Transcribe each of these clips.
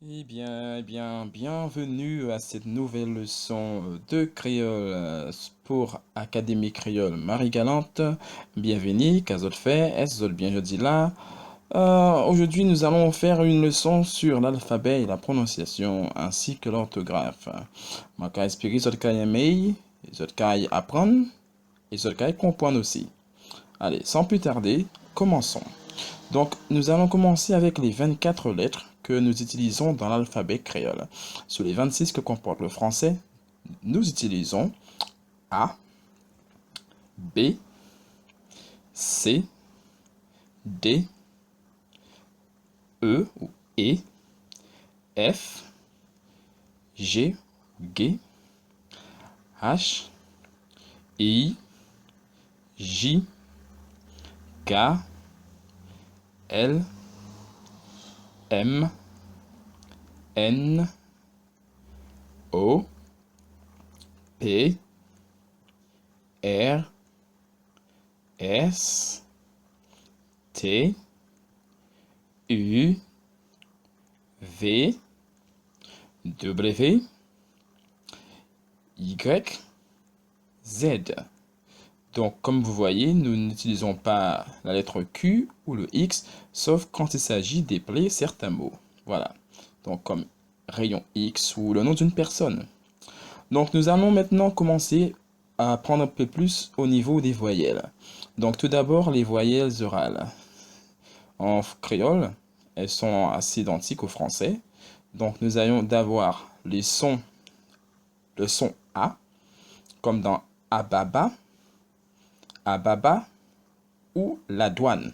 Bienvenue à cette nouvelle leçon de créole pour Académie créole Marie-Galante. Bienvenue, qu'azot fait, est-ce bien je dis là. Aujourd'hui, nous allons faire une leçon sur l'alphabet et la prononciation ainsi que l'orthographe. Je vais expliquer ce que aimer, ce que apprendre et ce que comprendre aussi. Allez, sans plus tarder, commençons. Donc, nous allons commencer avec les 24 lettres que nous utilisons dans l'alphabet créole. Sur les 26 que comporte le français, nous utilisons A, B, C, D, E ou E, F, G, G, H, I, J, K, L, M, N, O, P, R, S, T, U, V, W, Y, Z. Donc, comme vous voyez, nous n'utilisons pas la lettre Q ou le X, sauf quand il s'agit d'appeler certains mots. Voilà. Donc, comme rayon X ou le nom d'une personne. Donc, nous allons maintenant commencer à apprendre un peu plus au niveau des voyelles. Donc, tout d'abord, les voyelles orales. En créole, elles sont assez identiques au français. Donc, nous allons d'avoir le son A, comme dans Ababa, Ababa ou la douane.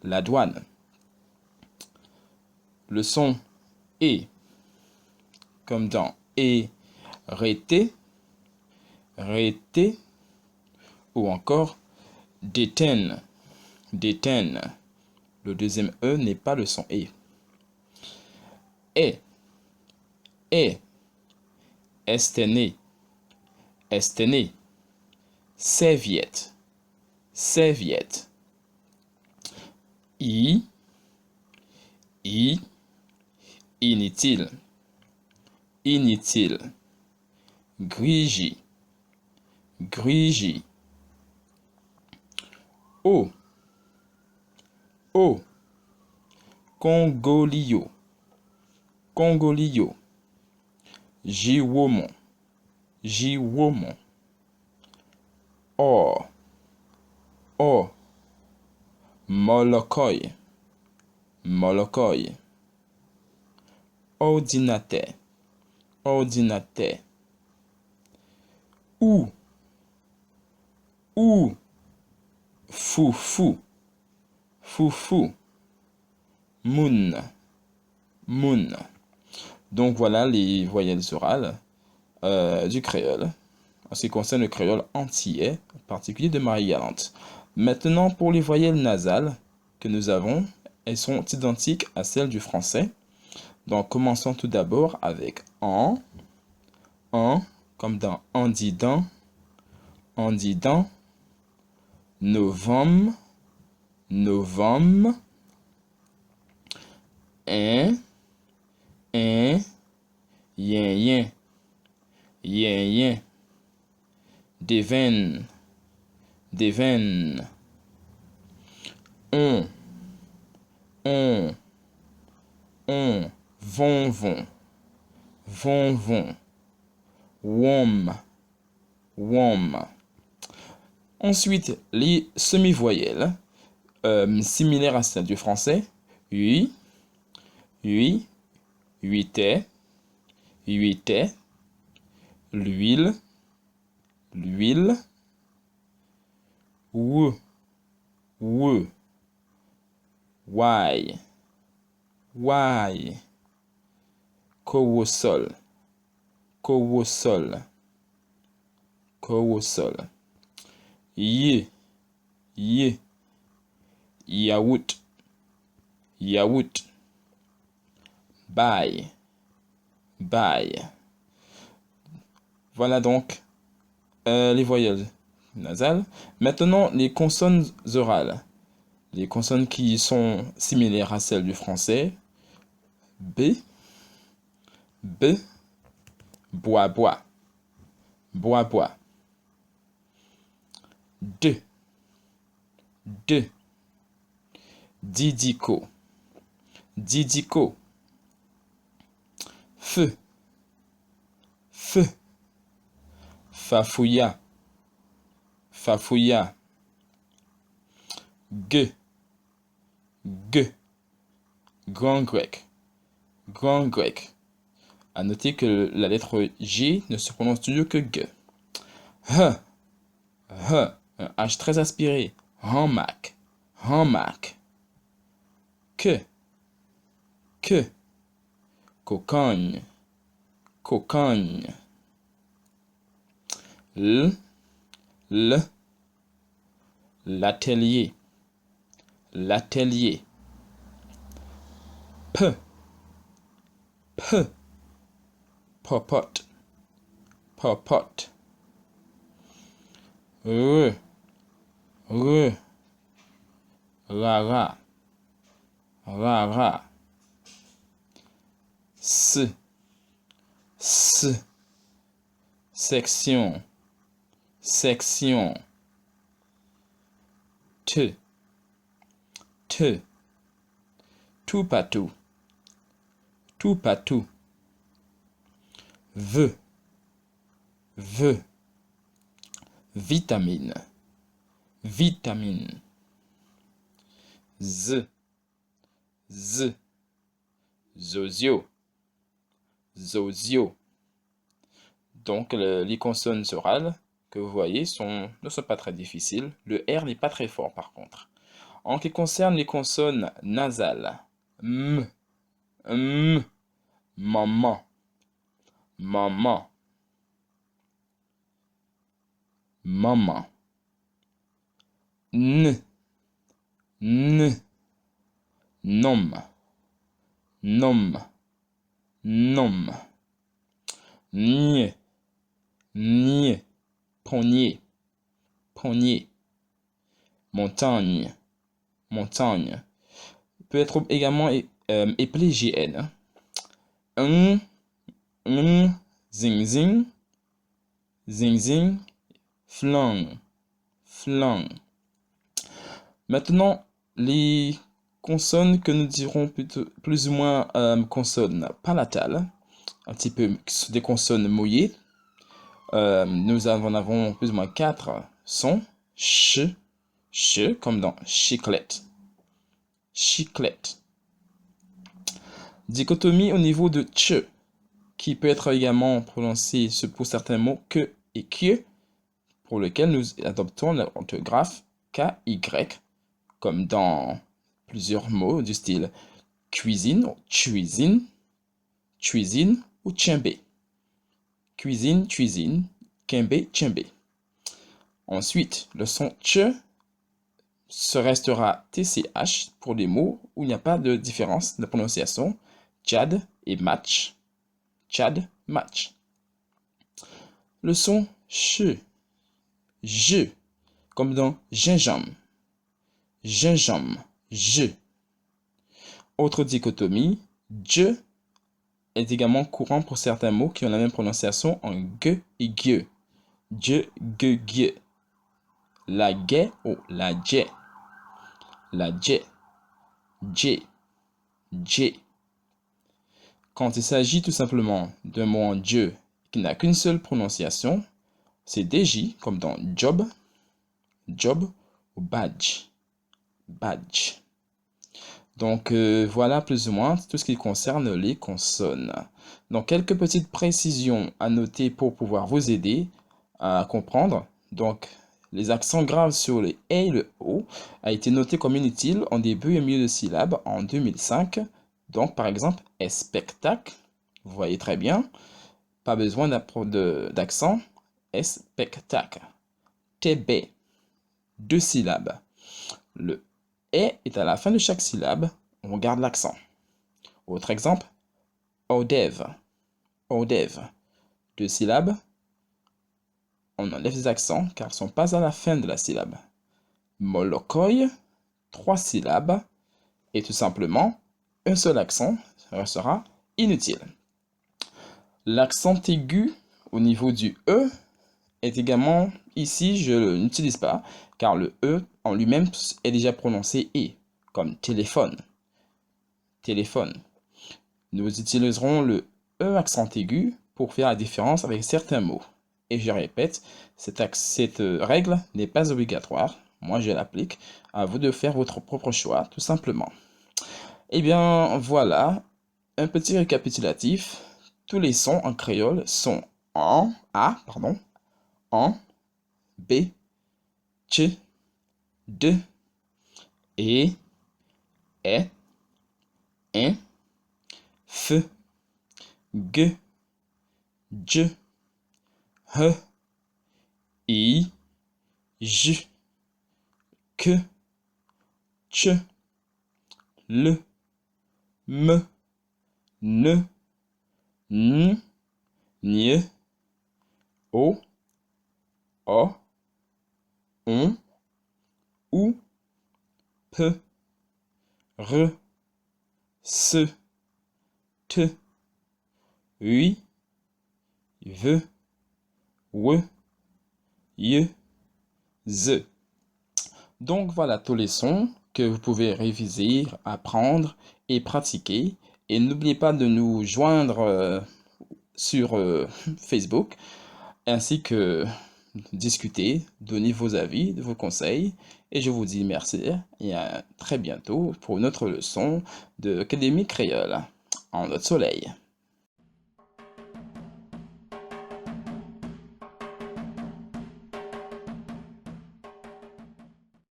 La douane. Le son E, comme dans rété, rété, ou encore détenne, détenne. Le deuxième E n'est pas le son E. Et, estené, estené. Serviette, serviette. I, inutile, inutile. Grigi, grigi. O, congolio, congolio. Jiwomon, jiwomon. Or, molokoy, molokoy. Ordinateur, ordinateur. Ou, foufou, foufou. Moon, moon. Donc voilà les voyelles orales du créole. En ce qui concerne le créole antillais, en particulier de Marie-Galante. Maintenant, pour les voyelles nasales que nous avons, elles sont identiques à celles du français. Donc, commençons tout d'abord avec en, comme dans andidant, andidant, novembre, novembre, un, yin, yin, yin, yin. Devine, devine. On, vont, vont, vont, vont. Wom, wom. Ensuite, les semi-voyelles, similaires à celles du français. Oui, oui, huitais, huitais. L'huile, l'huile. Ou, why, why. Kowosol, kowosol, kowosol. Ye, yaourt, yaourt. Bye, bye. Voilà donc les voyelles nasales. Maintenant, les consonnes orales. Les consonnes qui sont similaires à celles du français. B, B, bois, bois. Bois, bois. De, de. Didico, didico. Feu, feu. Fafouilla, fafouilla. G, g. Grand grec, grand grec. À noter que la lettre G ne se prononce toujours que G. H, H. Un H très aspiré. Hamac, hamac. Que. Cocagne, cocagne. L, l'atelier, l'atelier. P, popote, popote. R, rara, rara. S, section, section. T, tout patou, tout patou. V, vitamine, vitamine. Z, zozio, zozio. Donc les consonnes orales que vous voyez ne sont pas très difficiles. Le R n'est pas très fort par contre. En ce qui concerne les consonnes nasales, M, maman, maman, maman. N, nom, nom, nom. N, poignée, poignée. Montagne, montagne. Peut être également épelé GN. Zing, zing, zing, zing. Flanc, flanc. Maintenant, les consonnes que nous dirons plutôt, plus ou moins consonnes palatales, un petit peu des consonnes mouillées. Nous en avons plus ou moins 4 sons. Ch, comme dans chiclette, chiclette. Dichotomie au niveau de ch, qui peut être également prononcé pour certains mots que et que, pour lequel nous adoptons l'orthographe KY, comme dans plusieurs mots du style cuisine, cuisine, cuisine ou tchembe. Cuisine, cuisine, kembe, tchembe. Ensuite, le son ch se restera TCH pour les mots où il n'y a pas de différence de prononciation. Tchad et match. Tchad, match. Le son ch, je, comme dans gingembre. Gingembre, je. Autre dichotomie, je est également courant pour certains mots qui ont la même prononciation en g et gue. Je, ge, gue. La guet ou la dje. La dje. Dje. Dje. Quand il s'agit tout simplement d'un mot en Dieu qui n'a qu'une seule prononciation, c'est DJ, comme dans job, job ou badge, badge. Donc voilà plus ou moins tout ce qui concerne les consonnes. Donc quelques petites précisions à noter pour pouvoir vous aider à comprendre. Donc les accents graves sur le E et le O a été noté comme inutile en début et milieu de syllabe en 2005. Donc par exemple, spectacle, vous voyez très bien, pas besoin d'accent, spectacle. TB, 2 syllabes. Le E est à la fin de chaque syllabe, on garde l'accent. Autre exemple, odev, odev, 2 syllabes, on enlève les accents car ils ne sont pas à la fin de la syllabe. Molokoï, 3 syllabes, et tout simplement, un seul accent restera inutile. L'accent aigu au niveau du E est également, ici, je n'utilise pas, car le E en lui-même est déjà prononcé E, comme téléphone, téléphone. Nous utiliserons le E accent aigu pour faire la différence avec certains mots. Et je répète, cette règle n'est pas obligatoire. Moi, je l'applique. À vous de faire votre propre choix, tout simplement. Eh bien, voilà, un petit récapitulatif. Tous les sons en créole sont en, A, pardon, en, B, T, D, E, E, N, F, G, J, H, I, J, K, Ch, L, M, N, N, N, O, O, On, OU, P, R, S, T, Oui, V, W, Y, Z. Donc voilà tous les sons que vous pouvez réviser, apprendre et pratiquer. Et n'oubliez pas de nous joindre sur Facebook ainsi que discuter, donner vos avis, vos conseils. Et je vous dis merci et à très bientôt pour une autre leçon de Académie Créole en notre soleil.